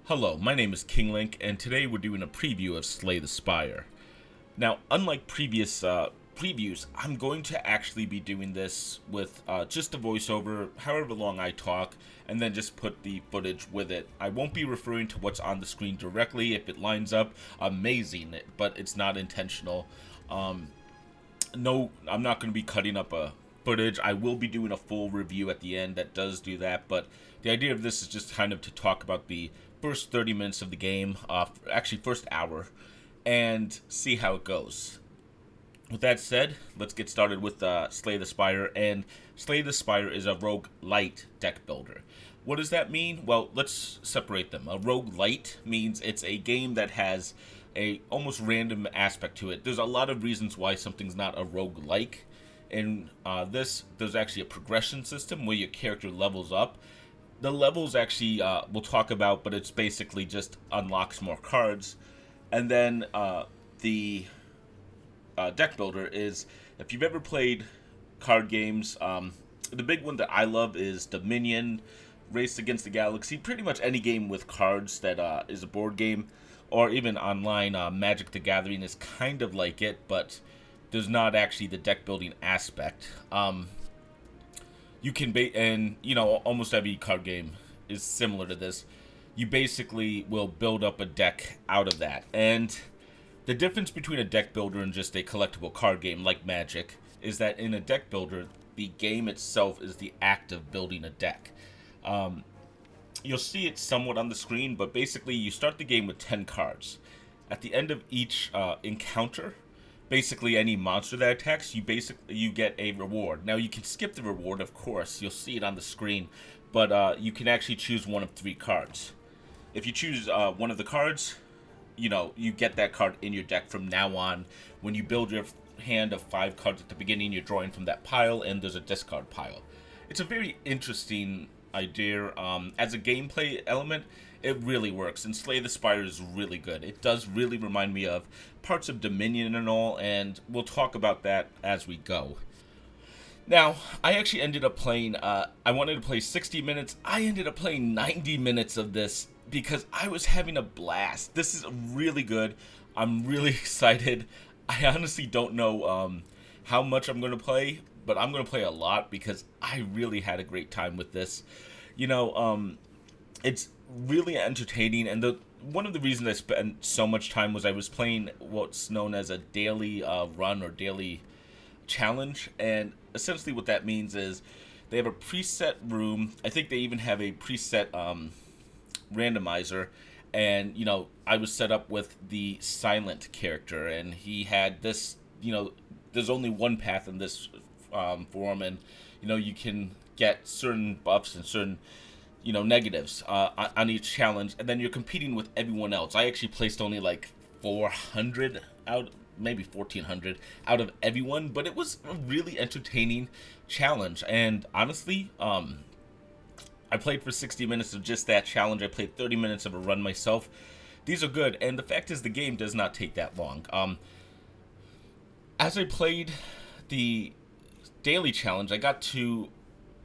Hello, my name is King Link, and today we're doing a preview of Slay the Spire. Now, unlike previous previews, I'm going to actually be doing this with just a voiceover, however long I talk, and then just put the footage with it. I won't be referring to what's on the screen directly. If it lines up, amazing, but it's not intentional. No, I'm not going to be cutting up a footage. I will be doing a full review at the end that does do that, but the idea of this is just kind of to talk about the first 30 minutes of the game, actually first hour, and see how it goes. With that said, let's get started with Slay the Spire, and Slay the Spire is a rogue-lite deck builder. What does that mean? Well, let's separate them. A rogue-lite means it's a game that has a almost random aspect to it. There's a lot of reasons why something's not a rogue-like. In this, there's actually a progression system where your character levels up. The levels actually we'll talk about, but it's basically just unlocks more cards. And then the deck builder is, if you've ever played card games, the big one that I love is Dominion, Race Against the Galaxy. Pretty much any game with cards that is a board game, or even online, Magic the Gathering is kind of like it, but there's not actually the deck building aspect. You can and almost every card game is similar to this. You basically will build up a deck out of that, and the difference between a deck builder and just a collectible card game like Magic is that in a deck builder, the game itself is the act of building a deck. You'll see it somewhat on the screen, but basically you start the game with 10 cards. At the end of each encounter, basically any monster that attacks, you get a reward. Now you can skip the reward, of course. You'll see it on the screen, but you can actually choose one of 3 cards. If you choose one of the cards, you get that card in your deck from now on. When you build your hand of 5 cards at the beginning, you're drawing from that pile, and there's a discard pile. It's a very interesting idea. As a gameplay element, it really works, and Slay the Spire is really good. It does really remind me of parts of Dominion and all, and we'll talk about that as we go. Now, I actually ended up playing, I wanted to play 60 minutes. I ended up playing 90 minutes of this because I was having a blast. This is really good. I'm really excited. I honestly don't know how much I'm going to play, but I'm going to play a lot because I really had a great time with this. It's really entertaining, and one of the reasons I spent so much time was I was playing what's known as a daily run or daily challenge, and essentially what that means is they have a preset room. I think they even have a preset randomizer, and I was set up with the silent character, and he had this. There's only one path in this form, and you can get certain buffs and certain negatives on each challenge, and then you're competing with everyone else. I actually placed only like 400 out, maybe 1400 out of everyone, but it was a really entertaining challenge. And honestly, I played for 60 minutes of just that challenge. I played 30 minutes of a run myself. These are good, and the fact is the game does not take that long. As I played the daily challenge, I got to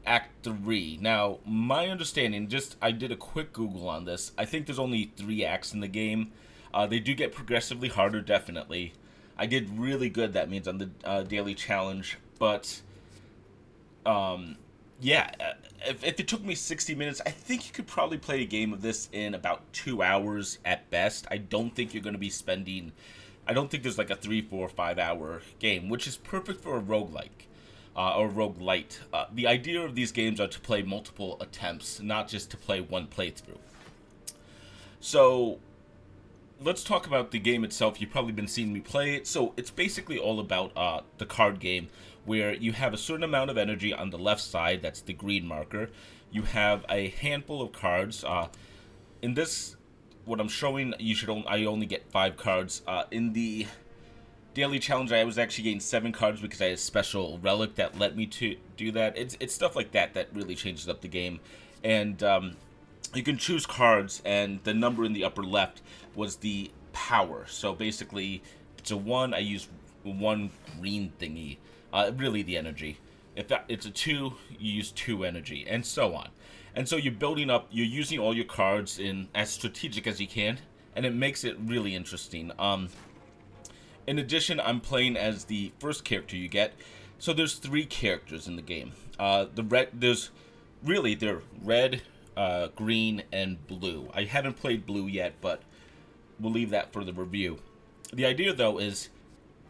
Act 3. Now, my understanding, I did a quick Google on this. I think there's only 3 acts in the game. They do get progressively harder, definitely. I did really good, that means, on the daily challenge. But, yeah, if it took me 60 minutes, I think you could probably play a game of this in about 2 hours at best. I don't think you're going to be spending... I don't think there's like a 3, 4, 5 hour game, which is perfect for a roguelike. Or rogue-lite. The idea of these games are to play multiple attempts, not just to play one playthrough. So, let's talk about the game itself. You've probably been seeing me play it. So, it's basically all about the card game, where you have a certain amount of energy on the left side, that's the green marker. You have a handful of cards. In this, what I'm showing, I only get 5 cards. In the daily challenge, I was actually getting 7 cards because I had a special relic that let me to do that. It's stuff like that that really changes up the game. And you can choose cards, and the number in the upper left was the power. So basically, if it's a 1, I use 1 green thingy. Really the energy. If it's a 2, you use 2 energy, and so on. And so you're building up, you're using all your cards in as strategic as you can, and it makes it really interesting. In addition, I'm playing as the first character you get. So there's 3 characters in the game. They're red, green, and blue. I haven't played blue yet, but we'll leave that for the review. The idea, though, is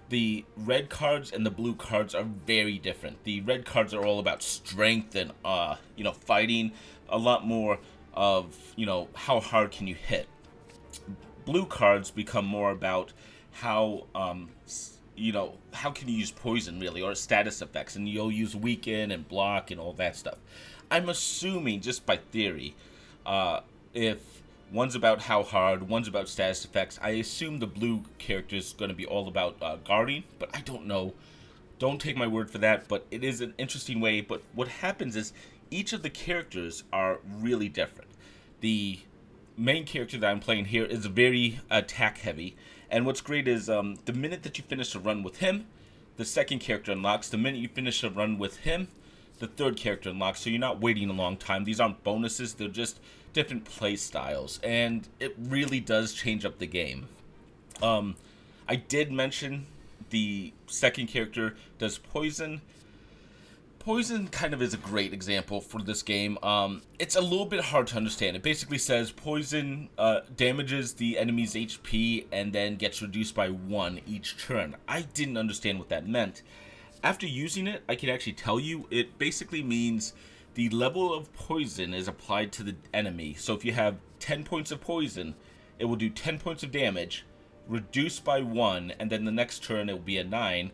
the red cards and the blue cards are very different. The red cards are all about strength and, fighting. A lot more of, how hard can you hit. Blue cards become more about how, how can you use poison, really, or status effects. And you'll use weaken and block and all that stuff. I'm assuming, just by theory, if one's about how hard, one's about status effects, I assume the blue character is going to be all about guarding, but I don't know. Don't take my word for that, but it is an interesting way. But what happens is each of the characters are really different. The main character that I'm playing here is very attack heavy, and what's great is the minute that you finish a run with him, the second character unlocks. The minute you finish a run with him, the third character unlocks, so you're not waiting a long time. These aren't bonuses, they're just different play styles, and it really does change up the game. I did mention the second character does poison. Poison kind of is a great example for this game. It's a little bit hard to understand. It basically says poison damages the enemy's HP and then gets reduced by 1 each turn. I didn't understand what that meant. After using it, I can actually tell you it basically means the level of poison is applied to the enemy. So if you have 10 points of poison, it will do 10 points of damage, reduced by 1, and then the next turn it will be a 9.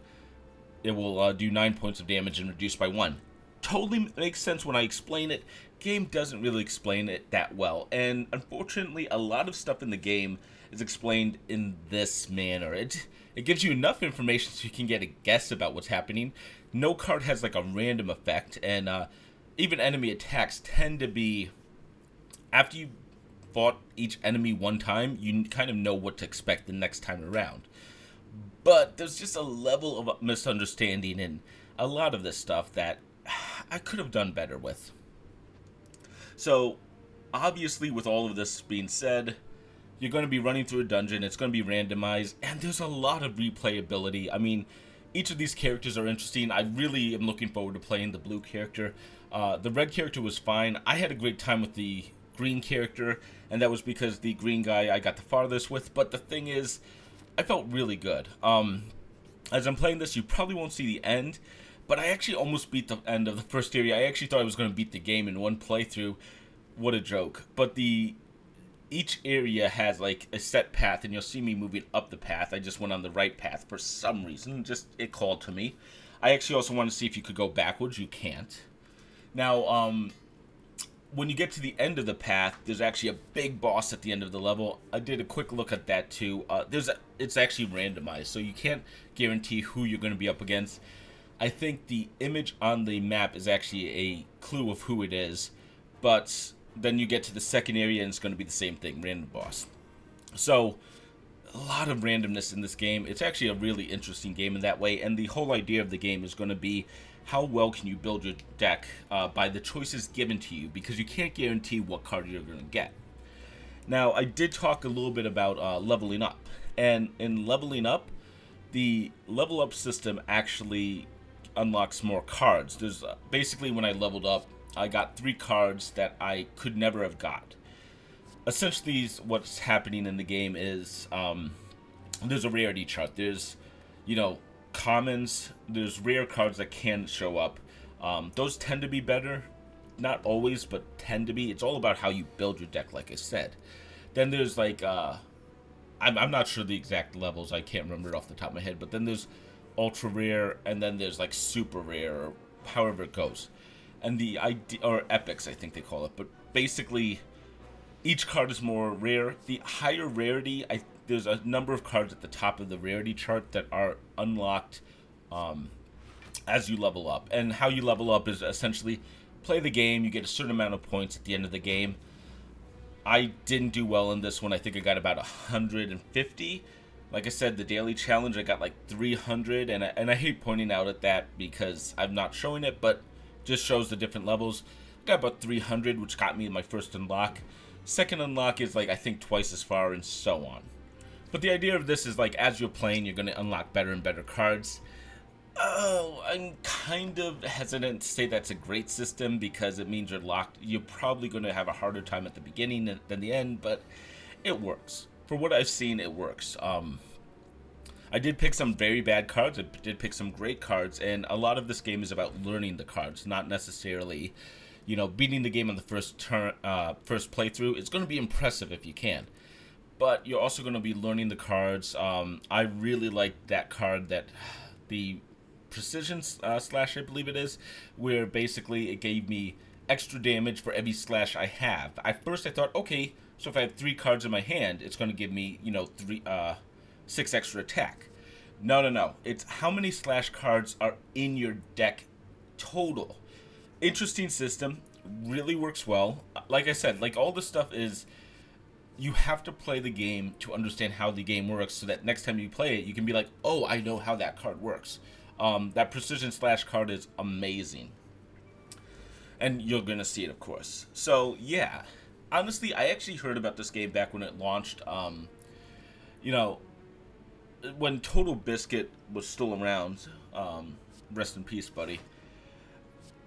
It will do 9 points of damage and reduced by 1. Totally makes sense when I explain it. Game doesn't really explain it that well, and unfortunately a lot of stuff in the game is explained in this manner. It gives you enough information so you can get a guess about what's happening. No card has like a random effect, and even enemy attacks tend to be, after you fought each enemy one time, you kind of know what to expect the next time around. But there's just a level of misunderstanding in a lot of this stuff that I could have done better with. So, obviously, with all of this being said, you're going to be running through a dungeon, it's going to be randomized, and there's a lot of replayability. I mean, each of these characters are interesting. I really am looking forward to playing the blue character. The red character was fine. I had a great time with the green character, and that was because the green guy I got the farthest with, but the thing is, I felt really good. As I'm playing this, you probably won't see the end, but I actually almost beat the end of the first area. I actually thought I was going to beat the game in one playthrough. What a joke. But each area has like a set path, and you'll see me moving up the path. I just went on the right path for some reason. Just it called to me. I actually also want to see if you could go backwards. You can't. Now, when you get to the end of the path, there's actually a big boss at the end of the level. I did a quick look at that too. It's actually randomized, so you can't guarantee who you're going to be up against. I think the image on the map is actually a clue of who it is, but then you get to the second area and it's going to be the same thing, random boss. So, a lot of randomness in this game. It's actually a really interesting game in that way, and the whole idea of the game is going to be how well can you build your deck by the choices given to you, because you can't guarantee what card you're going to get. Now, I did talk a little bit about leveling up, and in leveling up, the level up system actually unlocks more cards. There's basically, when I leveled up, I got 3 cards that I could never have got. Essentially, what's happening in the game is there's a rarity chart. There's, commons, there's rare cards that can show up. Those tend to be better. Not always, but tend to be. It's all about how you build your deck, like I said. Then there's like, I'm not sure the exact levels. I can't remember it off the top of my head. But then there's ultra rare, and then there's like super rare, or however it goes. And the idea, or epics, I think they call it. But basically, each card is more rare. The higher rarity, there's a number of cards at the top of the rarity chart that are unlocked as you level up. And how you level up is essentially play the game, you get a certain amount of points at the end of the game. I didn't do well in this one. I think I got about 150. Like I said, the daily challenge, I got like 300, and I hate pointing out at that because I'm not showing it, but just shows the different levels. got about 300, which got me my first unlock. Second unlock is like I think twice as far, and so on. But the idea of this is like as you're playing, you're going to unlock better and better cards. Oh, I'm kind of hesitant to say that's a great system because it means you're locked. You're probably going to have a harder time at the beginning than the end, but it works. For what I've seen, it works. I did pick some very bad cards. I did pick some great cards, and a lot of this game is about learning the cards, not necessarily, beating the game on the first playthrough. It's going to be impressive if you can, but you're also going to be learning the cards. I really like that card, that the precision slash, I believe it is, where basically it gave me extra damage for every slash I have. At first I thought, okay, so if I have 3 cards in my hand, it's going to give me, 6 extra attack. No. It's how many slash cards are in your deck total. Interesting system. Really works well. Like I said, like all this stuff is, you have to play the game to understand how the game works so that next time you play it, you can be like, oh, I know how that card works. That precision slash card is amazing. And you're going to see it, of course. So, yeah. Honestly, I actually heard about this game back when it launched. When Total Biscuit was still around. Rest in peace, buddy.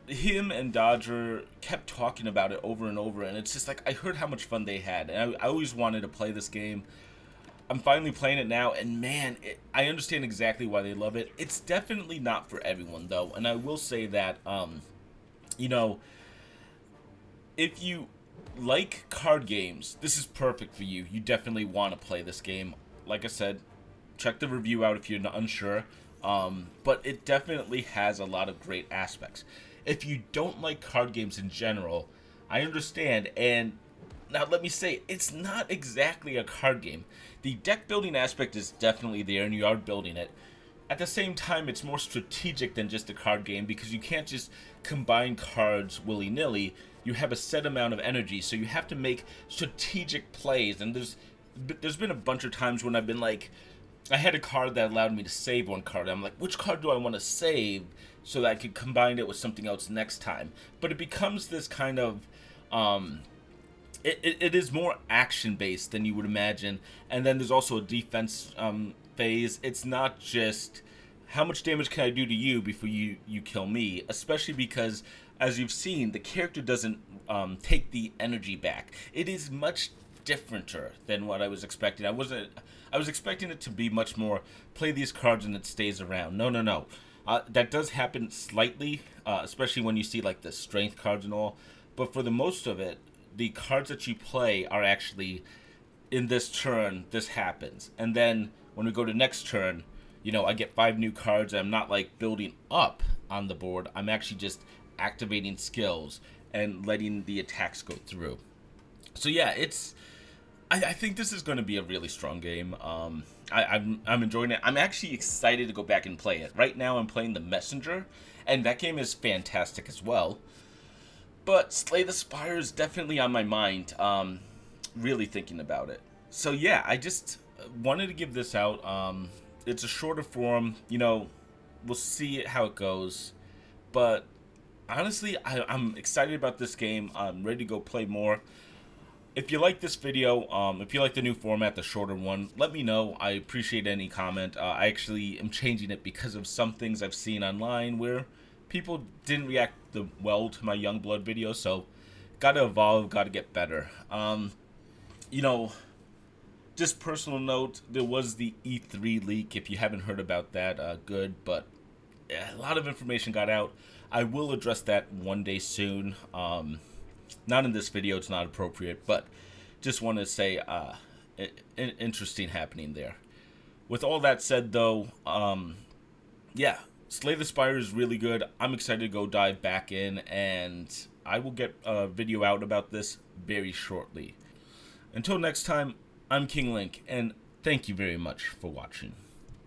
Him and Dodger kept talking about it over and over. And it's just like, I heard how much fun they had. And I always wanted to play this game. I'm finally playing it now, and man, I understand exactly why they love it. It's definitely not for everyone, though, and I will say that, if you like card games, this is perfect for you. You definitely want to play this game. Like I said, check the review out if you're unsure, but it definitely has a lot of great aspects. If you don't like card games in general, I understand, and now let me say, it's not exactly a card game. The deck building aspect is definitely there, and you are building it. At the same time, it's more strategic than just a card game because you can't just combine cards willy-nilly. You have a set amount of energy, so you have to make strategic plays. And there's been a bunch of times when I've been like, I had a card that allowed me to save one card. I'm like, which card do I want to save so that I could combine it with something else next time? But it becomes this kind of It is more action-based than you would imagine, and then there's also a defense phase. It's not just how much damage can I do to you before you kill me, especially because, as you've seen, the character doesn't take the energy back. It is much differenter than what I was expecting. I was expecting it to be much more, play these cards and it stays around. No. That does happen slightly, especially when you see like the strength cards and all, but for the most of it, the cards that you play are actually, in this turn, this happens. And then when we go to next turn, I get 5 new cards. And I'm not like building up on the board. I'm actually just activating skills and letting the attacks go through. So yeah, I think this is going to be a really strong game. I'm enjoying it. I'm actually excited to go back and play it. Right now I'm playing The Messenger, and that game is fantastic as well. But Slay the Spire is definitely on my mind, really thinking about it. So yeah, I just wanted to give this out. It's a shorter form, we'll see how it goes. But honestly, I'm excited about this game. I'm ready to go play more. If you like this video, if you like the new format, the shorter one, let me know. I appreciate any comment. I actually am changing it because of some things I've seen online where people didn't react well to my Youngblood video, so gotta evolve, gotta get better. Just personal note, there was the E3 leak. If you haven't heard about that, good, but a lot of information got out. I will address that one day soon. Not in this video, it's not appropriate, but just want to say interesting happening there. With all that said, though, yeah, Slay the Spire is really good. I'm excited to go dive back in, and I will get a video out about this very shortly. Until next time, I'm King Link, and thank you very much for watching.